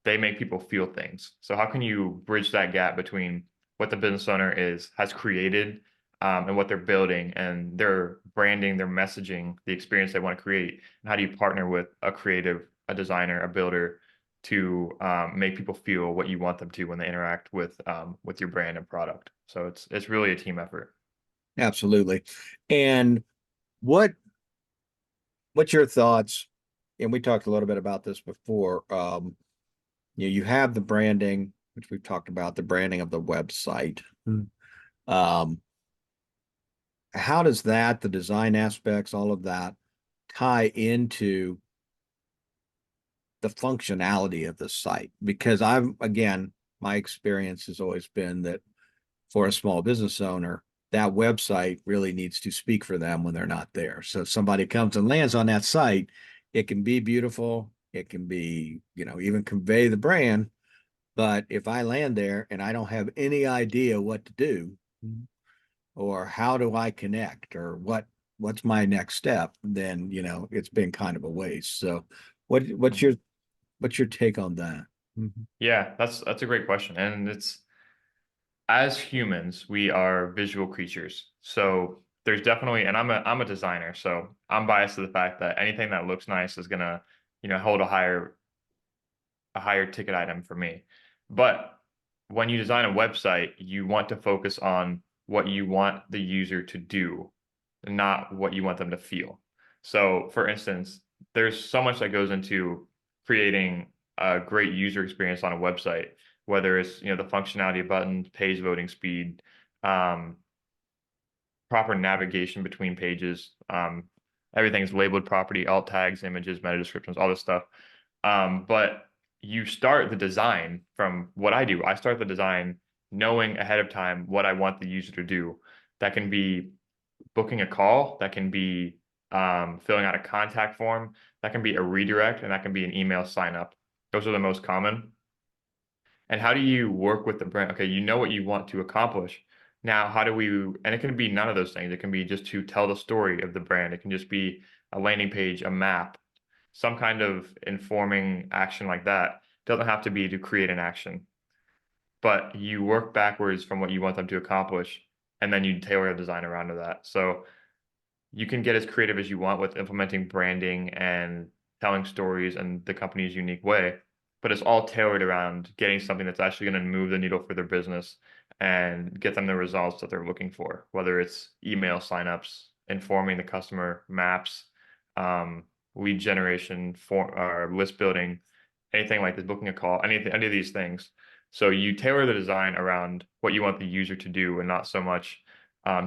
they make people feel things. So how can you bridge that gap between what the business owner has created, and what they're building and their branding, their messaging, the experience they want to create? And how do you partner with a creative, a designer, a builder to make people feel what you want them to when they interact with your brand and product? So it's really a team effort. Absolutely. And what what's your thoughts? And we talked a little bit about this before. You have the branding, which we've talked about, the branding of the website. Mm. Um, how does that, the design aspects, all of that, tie into the functionality of the site? Because again, my experience has always been that for a small business owner, that website really needs to speak for them when they're not there. So if somebody comes and lands on that site, it can be beautiful. It can be, even convey the brand. But if I land there and I don't have any idea what to do, or how do I connect, or what's my next step, then it's been kind of a waste. So what what's Mhm. your what's your take on that? Mhm. Yeah, that's a great question. And it's as humans, we are visual creatures. So there's definitely, and I'm a designer, so I'm biased to the fact that anything that looks nice is gonna, hold a higher ticket item for me. But when you design a website, you want to focus on what you want the user to do, not what you want them to feel. So, for instance, there's so much that goes into creating a great user experience on a website, whether it's, the functionality of buttons, page loading speed, um, proper navigation between pages, everything's labeled property, alt tags, images, meta descriptions, all this stuff. But you start the design from what I do. I start the design knowing ahead of time what I want the user to do. That can be booking a call, that can be filling out a contact form, that can be a redirect, and that can be an email sign up. Those are the most common. And how do you work with the brand? Okay, you know what you want to accomplish. Now, how do we, and it can be none of those things. It can be just to tell the story of the brand. It can just be a landing page, a map, some kind of informing action like that. It doesn't have to be to create an action, but you work backwards from what you want them to accomplish, and then you tailor a design around to that. So you can get as creative as you want with implementing branding and telling stories in the company's unique way, but it's all tailored around getting something that's actually going to move the needle for their business and get them the results that they're looking for, whether it's email signups, informing the customer, maps, um, lead generation, or list building, anything like this, booking a call, any of these things. So you tailor the design around what you want the user to do and not so much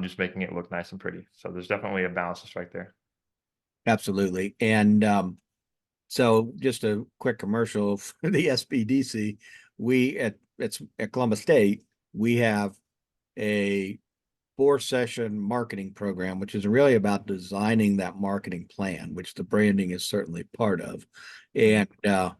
just making it look nice and pretty. So there's definitely a balance to strike there. Absolutely. And so just a quick commercial for the SBDC. We at Columbus State, we have a 4-session marketing program, which is really about designing that marketing plan, which the branding is certainly part of. Mhm. And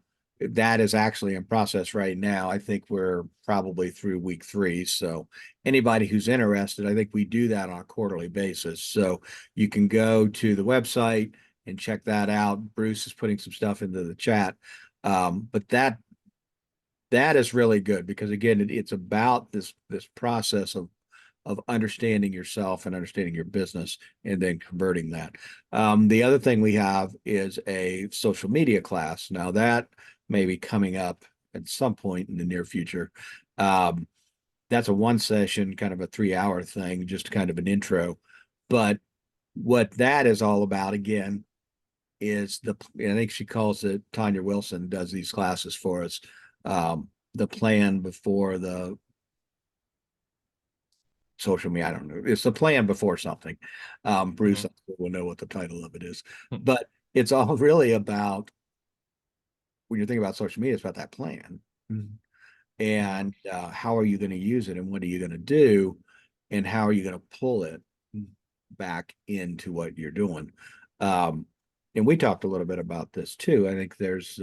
that is actually in process right now. I think we're probably through week 3. So anybody who's interested, I think we do that on a quarterly basis. So you can go to the website and check that out. Bruce is putting some stuff into the chat. But that is really good because again, it's about this process of understanding yourself and understanding your business and then converting that. The other thing we have is a social media class. Now that may be coming up at some point in the near future. Um, that's a 1 session, kind of a 3-hour thing, just kind of an intro. But what that is all about, again, is I think she calls it, Tanya Wilson does these classes for us. The plan before the social media. I don't know. It's the plan before something. Bruce Mhm. will know what the title of it is, Mhm. but it's all really about when you're thinking about social media, it's about that plan. Mhm. Mhm. And how are you going to use it and what are you going to do and how are you going to pull it back into what you're doing. Um, and we talked a little bit about this too. I think there's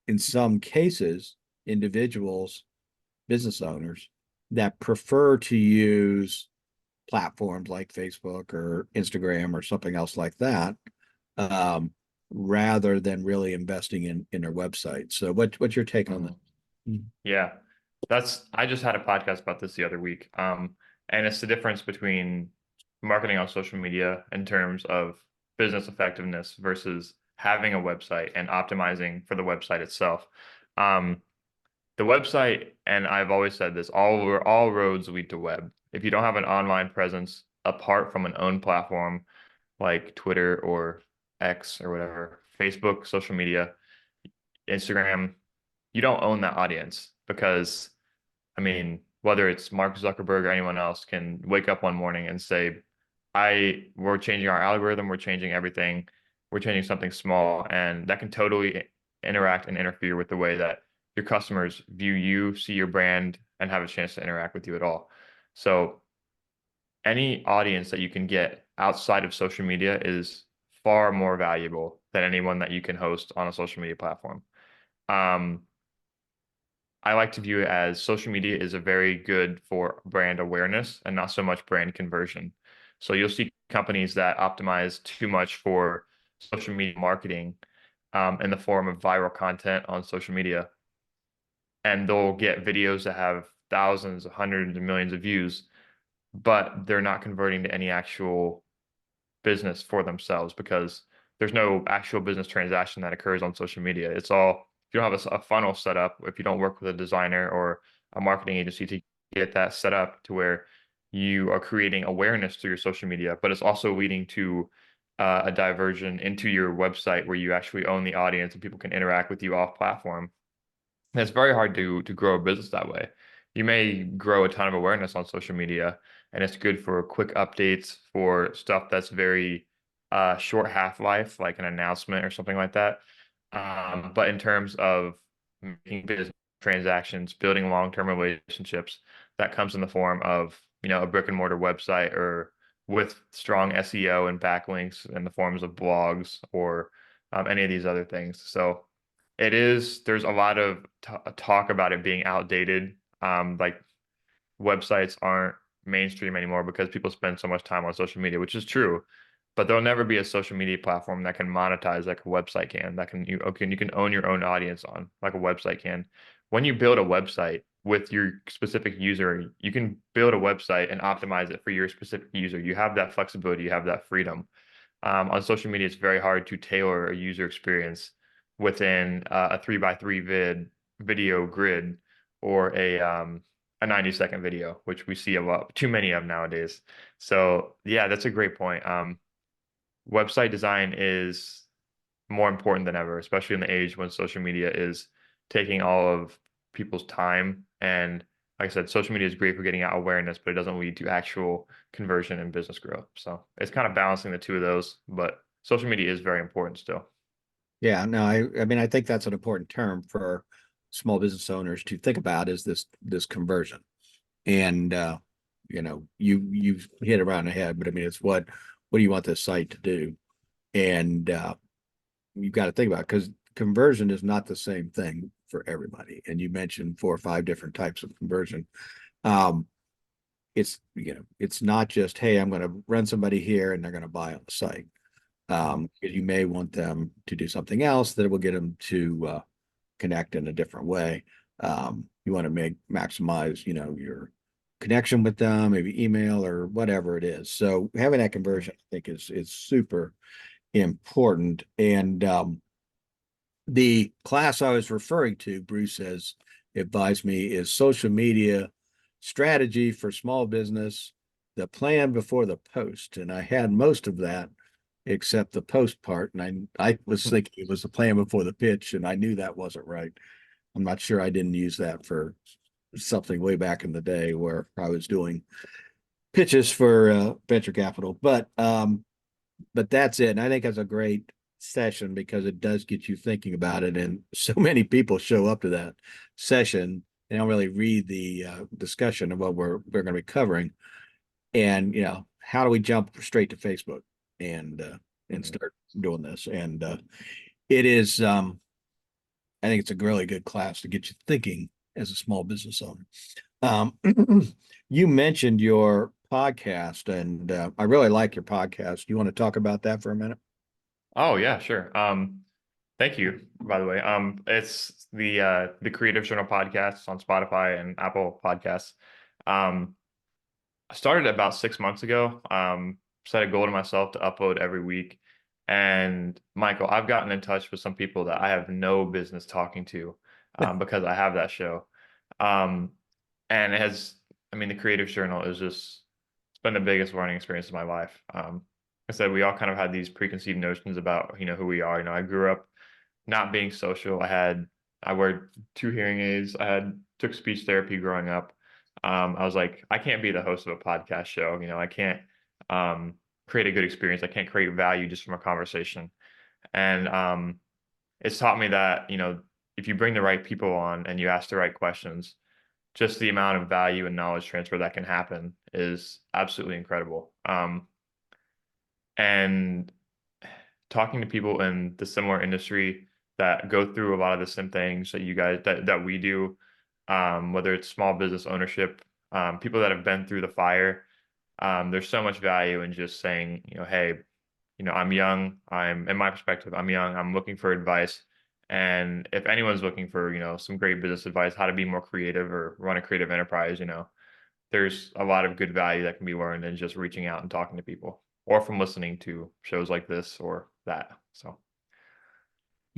in some cases individuals, business owners that prefer to use platforms like Facebook or Instagram or something else like that, um, rather than really investing in their website. So what's your take on that? Mhm. Yeah, I just had a podcast about this the other week. And it's the difference between marketing on social media in terms of business effectiveness versus having a website and optimizing for the website itself. Um, the website, and I've always said this, all roads lead to web. If you don't have an online presence apart from an owned platform like Twitter or X or whatever, Facebook, social media, Instagram, you don't own that audience because I mean, whether it's Mark Zuckerberg or anyone else can wake up one morning and say, we're changing our algorithm, we're changing everything, we're changing something small, and that can totally interact and interfere with the way that your customers view you, see your brand, and have a chance to interact with you at all. So any audience that you can get outside of social media is far more valuable than anyone that you can host on a social media platform. Um, I like to view it as social media is a very good for brand awareness and not so much brand conversion. So you'll see companies that optimize too much for social media marketing in the form of viral content on social media, and they'll get videos that have thousands, hundreds of millions of views, but they're not converting to any actual business for themselves because there's no actual business transaction that occurs on social media. It's all, if you don't have a funnel set up, if you don't work with a designer or a marketing agency to get that set up to where you are creating awareness through your social media, but it's also leading to a diversion into your website where you actually own the audience and people can interact with you off platform. And it's very hard to grow a business that way. You may grow a ton of awareness on social media, and it's good for quick updates for stuff that's very short half-life, like an announcement or something like that. But in terms of making business transactions, building long-term relationships, that comes in the form of, a brick and mortar website or with strong SEO and backlinks in the forms of blogs or any of these other things. So there's a lot of talk about it being outdated. Like websites aren't mainstream anymore because people spend so much time on social media, which is true. But there'll never be a social media platform that can monetize like a website can. That can you can own your own audience on like a website can. When you build a website with your specific user, you can build a website and optimize it for your specific user. You have that flexibility, you have that freedom. On social media, it's very hard to tailor a user experience within a 3x3 video grid or a 90-second video, which we see a lot too many of nowadays. So yeah, that's a great point. Website design is more important than ever, especially in the age when social media is taking all of people's time. And like I said, social media is great for getting out awareness, but it doesn't lead to actual conversion and business growth. So it's kind of balancing the two of those, but social media is very important still. Yeah, no, I mean, I think that's an important term for small business owners to think about is this conversion. And you hit around the head, but I mean, it's what do you want this site to do? And you've got to think about it because conversion is not the same thing for everybody. And you mentioned 4 or 5 different types of conversion. Um, it's not just, hey, I'm going to run somebody here and they're going to buy on the site. You may want them to do something else that will get them to connect in a different way. You want to maximize, your connection with them, maybe email or whatever it is. So having that conversion, I think, is super important. And the class I was referring to, Bruce has advised me, is social media strategy for small business, the plan before the post. And I had most of that except the post part. And I was thinking it was the plan before the pitch, and I knew that wasn't right. I'm not sure I didn't use that for something way back in the day where I was doing pitches for venture capital. But that's it. And I think that's a great session because it does get you thinking about it. And so many people show up to that session. They don't really read the discussion of what we're going to be covering. And how do we jump straight to Facebook and Mhm. start doing this? And it is I think it's a really good class to get you thinking as a small business owner. Um, you mentioned your podcast, and I really like your podcast. You want to talk about that for a minute? Oh yeah, sure. Thank you, by the way. It's the Creative Journal podcast on Spotify and Apple Podcasts. Um, I started about 6 months ago. Set a goal to myself to upload every week. And Michael, I've gotten in touch with some people that I have no business talking to because I have that show. Um, and I mean, the Creative Journal it's been the biggest learning experience of my life. I said we all kind of had these preconceived notions about, who we are. I grew up not being social. I wear 2 hearing aids. Took speech therapy growing up. I was like, I can't be the host of a podcast show. I can't um, create a good experience. I can't create value just from a conversation. And it's taught me that, if you bring the right people on and you ask the right questions, just the amount of value and knowledge transfer that can happen is absolutely incredible. And talking to people in the similar industry that go through a lot of the same things that you guys that we do, whether it's small business ownership, people that have been through the fire, there's so much value in just saying, hey, I'm young. In my perspective, I'm young. I'm looking for advice. And if anyone's looking for, some great business advice, how to be more creative or run a creative enterprise, there's a lot of good value that can be learned in just reaching out and talking to people or from listening to shows like this or that. So,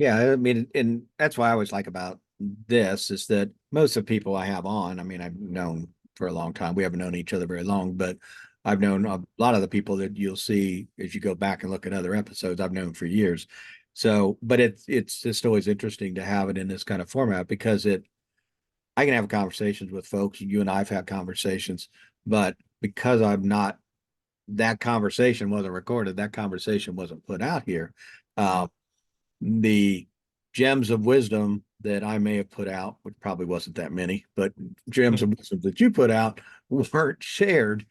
Yeah, I mean, and that's why I always like about this is that most of the people I have on, I mean, I've known for a long time. We haven't known each other very long, but I've known a lot of the people that you'll see as you go back and look at other episodes. I've known for years. So, but it's just always interesting to have it in this kind of format because I can have conversations with folks. You and I've had conversations, but because I'm not that conversation wasn't recorded, that conversation wasn't put out here. Uh, the gems of wisdom that I may have put out, which probably wasn't that many, but gems of wisdom that you put out weren't shared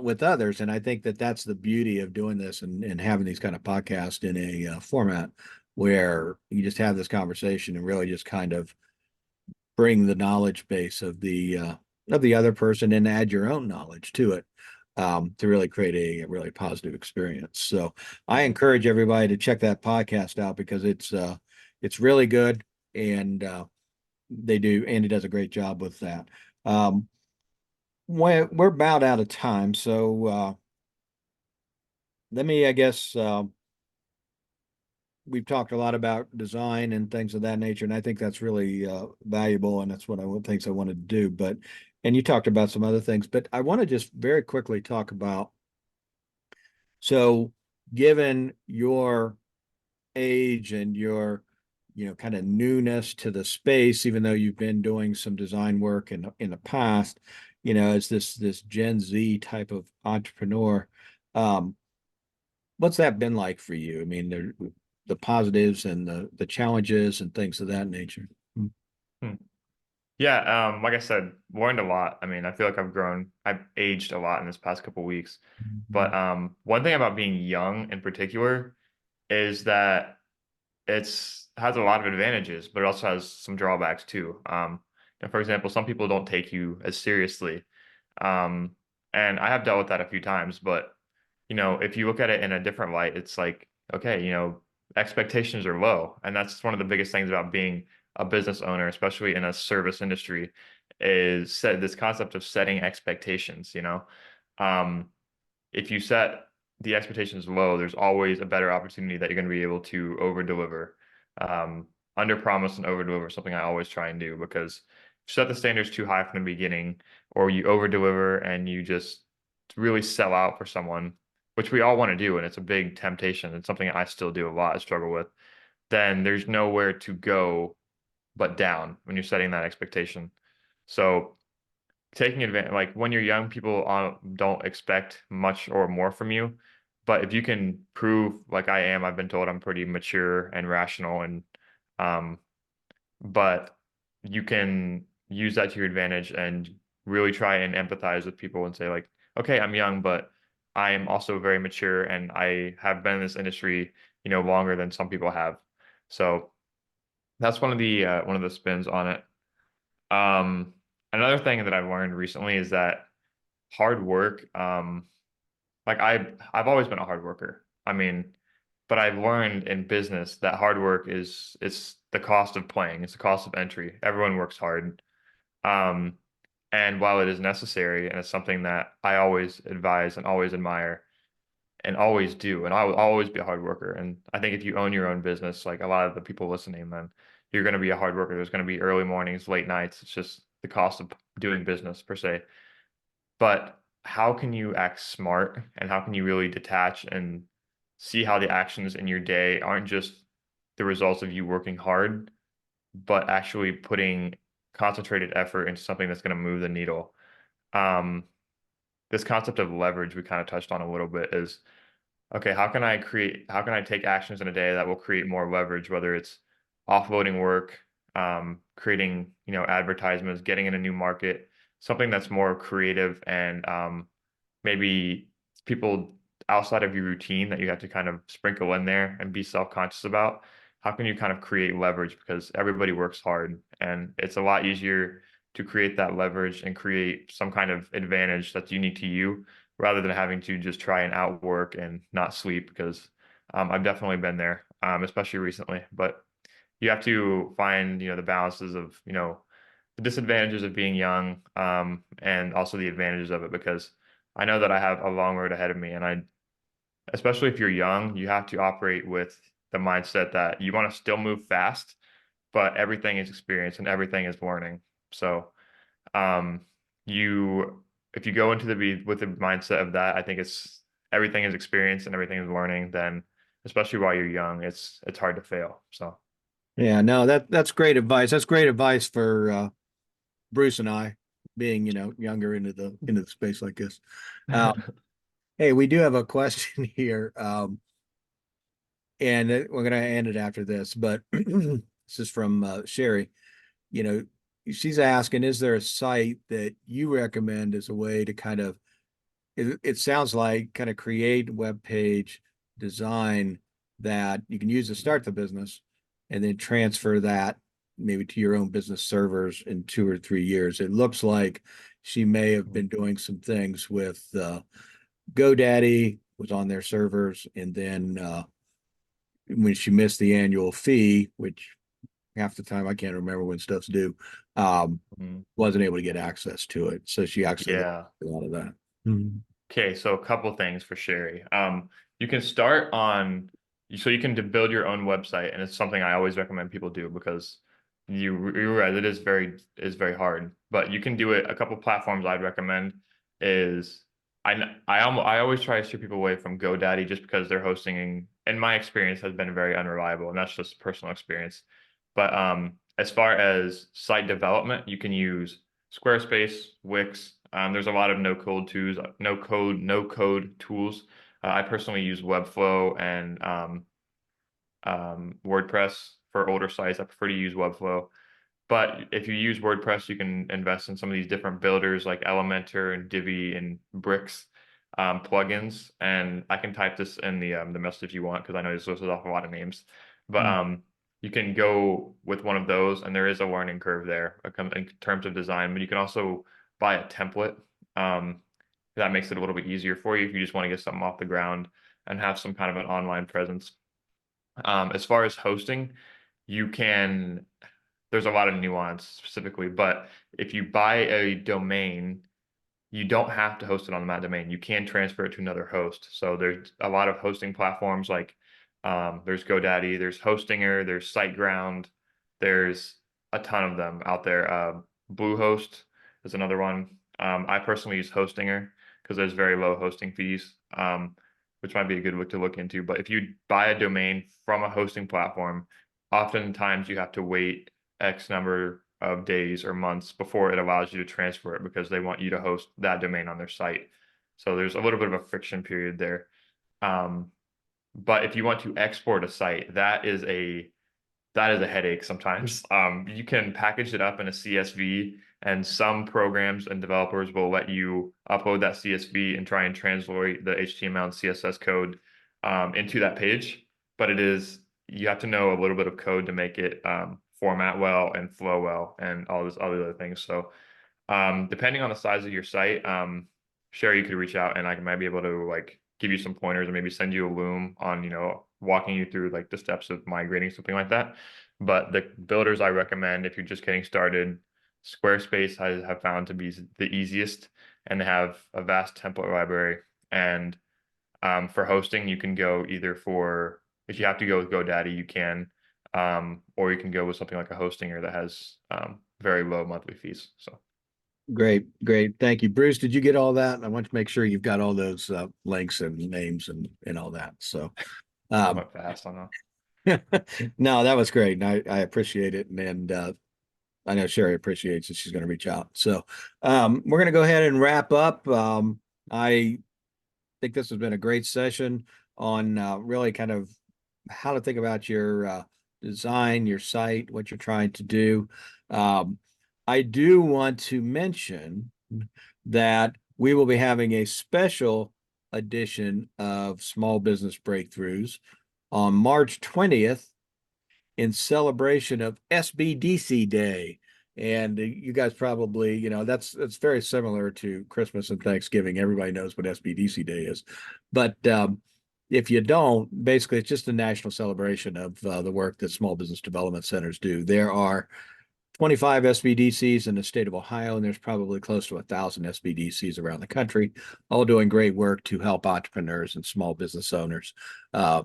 with others. And I think that that's the beauty of doing this and having these kind of podcasts in a format where you just have this conversation and really just kind of bring the knowledge base of the other person and add your own knowledge to it, to really create a really positive experience. So I encourage everybody to check that podcast out because it's really good, and Andy does a great job with that. Um, we're about out of time, so let me, I guess, we've talked a lot about design and things of that nature, and I think that's really valuable, and that's what things I wanted to do. But and you talked about some other things, but I want to just very quickly talk about, so given your age and your, kind of newness to the space, even though you've been doing some design work in the past, as this Gen Z type of entrepreneur, um, what's that been like for you? I mean, the positives and the challenges and things of that nature. Hmm. Yeah, like I said, learned a lot. I mean, I feel like I've aged a lot in this past couple weeks. But one thing about being young in particular is that it's has a lot of advantages, but it also has some drawbacks too. For example, some people don't take you as seriously. Um, and I have dealt with that a few times, but if you look at it in a different light, it's like, okay, expectations are low. And that's one of the biggest things about being a business owner, especially in a service industry, is set this concept of setting expectations. Um, if you set the expectations low, there's always a better opportunity that you're going to be able to over deliver. Under promise and over deliver is something I always try and do because if you set the standards too high from the beginning, or you over deliver and you just really sell out for someone, which we all want to do, and it's a big temptation. It's something I still do a lot, I struggle with. Then there's nowhere to go but down when you're setting that expectation. So taking advantage, like when you're young, people don't expect much or more from you. But if you can prove, like I am, I've been told I'm pretty mature and rational, and um, but you can use that to your advantage and really try and empathize with people and say like, okay, I'm young, but I am also very mature and I have been in this industry, longer than some people have. So that's one of the spins on it. Um, Another thing that I've learned recently is that hard work, like I've always been a hard worker. I mean, but I've learned in business that hard work is it's the cost of playing. It's the cost of entry. Everyone works hard. Um, and while it is necessary and it's something that I always advise and always admire and always do, and I will always be a hard worker. And I think if you own your own business, like a lot of the people listening, then you're going to be a hard worker. There's going to be early mornings, late nights. It's just the cost of doing business per se. But how can you act smart and how can you really detach and see how the actions in your day aren't just the results of you working hard, but actually putting concentrated effort into something that's going to move the needle? Um, this concept of leverage we kind of touched on a little bit is okay, how can I take actions in a day that will create more leverage, whether it's offloading work, creating, advertisements, getting in a new market, something that's more creative and maybe people outside of your routine that you have to kind of sprinkle in there and be self-conscious about. How can you kind of create leverage? Because everybody works hard and it's a lot easier to create that leverage and create some kind of advantage that's unique to you rather than having to just try and outwork and not sleep because I've definitely been there, especially recently. But you have to find, the balances of, the disadvantages of being young, and also the advantages of it because I know that I have a long road ahead of me. And especially if you're young, you have to operate with the mindset that you want to still move fast, but everything is experience and everything is learning. So, um, you, if you go into with the mindset of that, I think it's everything is experience and everything is learning, then especially while you're young, it's hard to fail. So, Yeah, no, that's great advice. That's great advice for Bruce and I being, younger into the space like this. Um, Hey, we do have a question here. And we're going to end it after this, but this is from Sherry. You know, she's asking, is there a site that you recommend as a way to kind of, it sounds like kind of create a web page design that you can use to start the business and then transfer that maybe to your own business servers in 2 or 3 years. It looks like she may have Mhm. been doing some things with GoDaddy was on their servers, and then when she missed the annual fee, which half the time I can't remember when stuff's due, um, Mhm. wasn't able to get access to it. So she actually lost Yeah. a lot of that. Mhm. Okay, so a couple things for Sherry. You can start on, so you can build your own website, and it's something I always recommend people do because you're right, it is very hard. But you can do it. A couple platforms I'd recommend is I always try to steer people away from GoDaddy just because their hosting, in my experience, has been very unreliable, and that's just personal experience. But as far as site development, you can use Squarespace, Wix. There's a lot of no code tools. I personally use Webflow and WordPress for older sites. I prefer to use Webflow. But if you use WordPress, you can invest in some of these different builders like Elementor and Divi and Bricks plugins. And I can type this in the message if you want because I know this listed off a lot of names. But Mm. you can go with one of those, and there is a learning curve there in terms of design. But you can also buy a template. Um, that makes it a little bit easier for you if you just want to get something off the ground and have some kind of an online presence. As far as hosting, you can there's a lot of nuance specifically, but if you buy a domain, you don't have to host it on that domain. You can transfer it to another host. So there's a lot of hosting platforms like there's GoDaddy, there's Hostinger, there's SiteGround, there's a ton of them out there. Bluehost is another one. I personally use Hostinger because there's very low hosting fees, which might be a good look to look into. But if you buy a domain from a hosting platform, oftentimes you have to wait X number of days or months before it allows you to transfer it because they want you to host that domain on their site. So there's a little bit of a friction period there. Um, but if you want to export a site, that is a headache sometimes. You can package it up in a CSV, and some programs and developers will let you upload that CSV and try and translate the HTML and CSS code into that page. But you have to know a little bit of code to make it format well and flow well and all the other things. So depending on the size of your site, Sherry, you could reach out and I might be able to like give you some pointers and maybe send you a loom on, walking you through like the steps of migrating, something like that. But the builders I recommend if you're just getting started, Squarespace I have found to be the easiest, and they have a vast template library. And for hosting, you can go either for, if you have to go with GoDaddy, you can, or you can go with something like a Hostinger that has very low monthly fees. So Great, great. Thank you. Bruce, did you get all that? I want to make sure you've got all those links and names and all that. So, I um, went fast on that. no, that was great. And I appreciate it. And I know Sherry appreciates it. She's going to reach out. So, we're going to go ahead and wrap up. I think this has been a great session on really kind of how to think about your design, your site, what you're trying to do. Um, I do want to mention that we will be having a special edition of Small Business Breakthroughs on March 20th in celebration of SBDC Day. And you guys probably, that's very similar to Christmas and Thanksgiving. Everybody knows what SBDC Day is. But if you don't, basically, it's just a national celebration of the work that small business development centers do. There are 25 SBDCs in the state of Ohio, and there's probably close to 1,000 SBDCs around the country, all doing great work to help entrepreneurs and small business owners uh,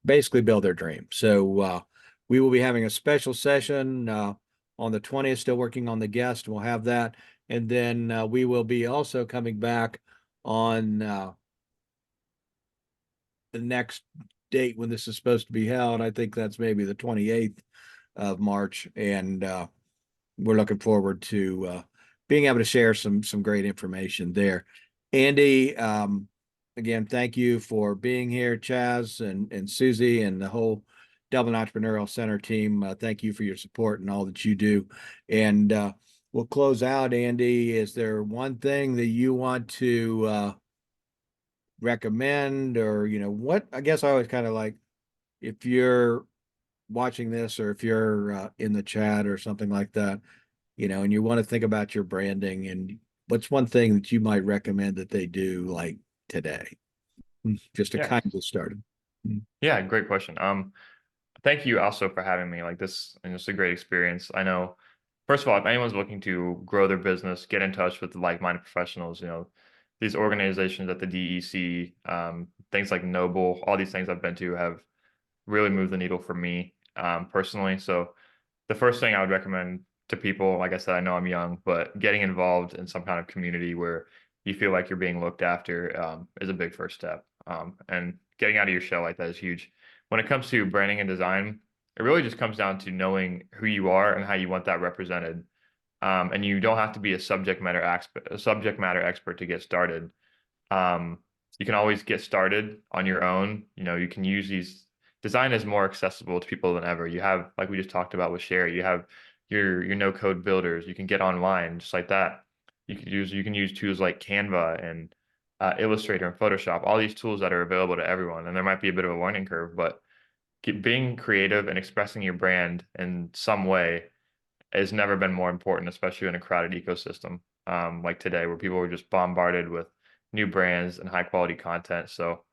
basically build their dream. So we will be having a special session on the 20th, still working on the guest. We'll have that. And then we will be also coming back on the next date when this is supposed to be held. I think that's maybe the 28th of March. And we're looking forward to being able to share some great information there. Andy, again, thank you for being here, Chaz and Susie and the whole Dublin Entrepreneurial Center team. Thank you for your support and all that you do. And we'll close out, Andy. Is there one thing that you want to recommend, or, what? I guess I always kind of like, if you're watching this or if you're in the chat or something like that, and you want to think about your branding, and what's one thing that you might recommend that they do like today? Just to Yeah. kind of get started. Yeah, great question. Thank you also for having me. Like this, and it's a great experience. I know, first of all, if anyone's looking to grow their business, get in touch with like-minded professionals. These organizations at the DEC, things like Noble, all these things I've been to have really moved the needle for me personally. So the first thing I would recommend to people, like I said, I know I'm young, but getting involved in some kind of community where you feel like you're being looked after is a big first step. And getting out of your shell like that is huge. When it comes to branding and design, it really just comes down to knowing who you are and how you want that represented. And you don't have to be a subject matter expert to get started. Um, you can always get started on your own. You can use these. Design is more accessible to people than ever. You have, like we just talked about with Sherry, you have your no code builders. You can get online just like that. You can use tools like Canva and Illustrator and Photoshop, all these tools that are available to everyone. And there might be a bit of a learning curve, but being creative and expressing your brand in some way has never been more important, especially in a crowded ecosystem like today, where people are just bombarded with new brands and high quality content. So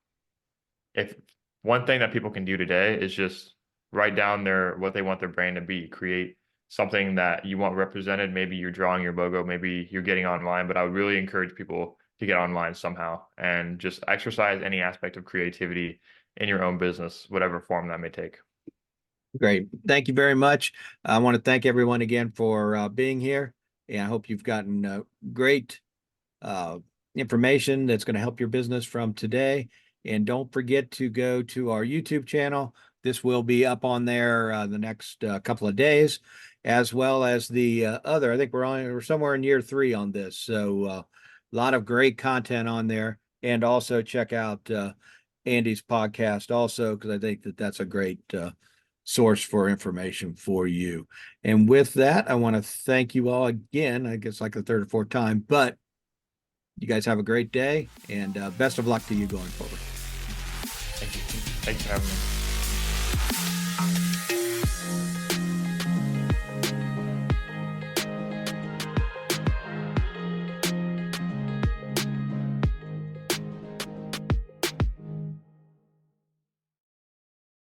if one thing that people can do today is just write down what they want their brand to be, create something that you want represented. Maybe you're drawing your logo, maybe you're getting online, but I would really encourage people to get online somehow and just exercise any aspect of creativity in your own business, whatever form that may take. Great. Thank you very much. I want to thank everyone again for being here. And I hope you've gotten great uh, information that's going to help your business from today. And don't forget to go to our YouTube channel. This will be up on there the next couple of days, as well as the other. I think we're somewhere in year 3 on this. So a lot of great content on there. And also check out Andy's podcast also, because I think that's a great source for information for you. And with that, I want to thank you all again, I guess like the third or fourth time, but you guys have a great day, and best of luck to you going forward. Thank you. Thanks for having me.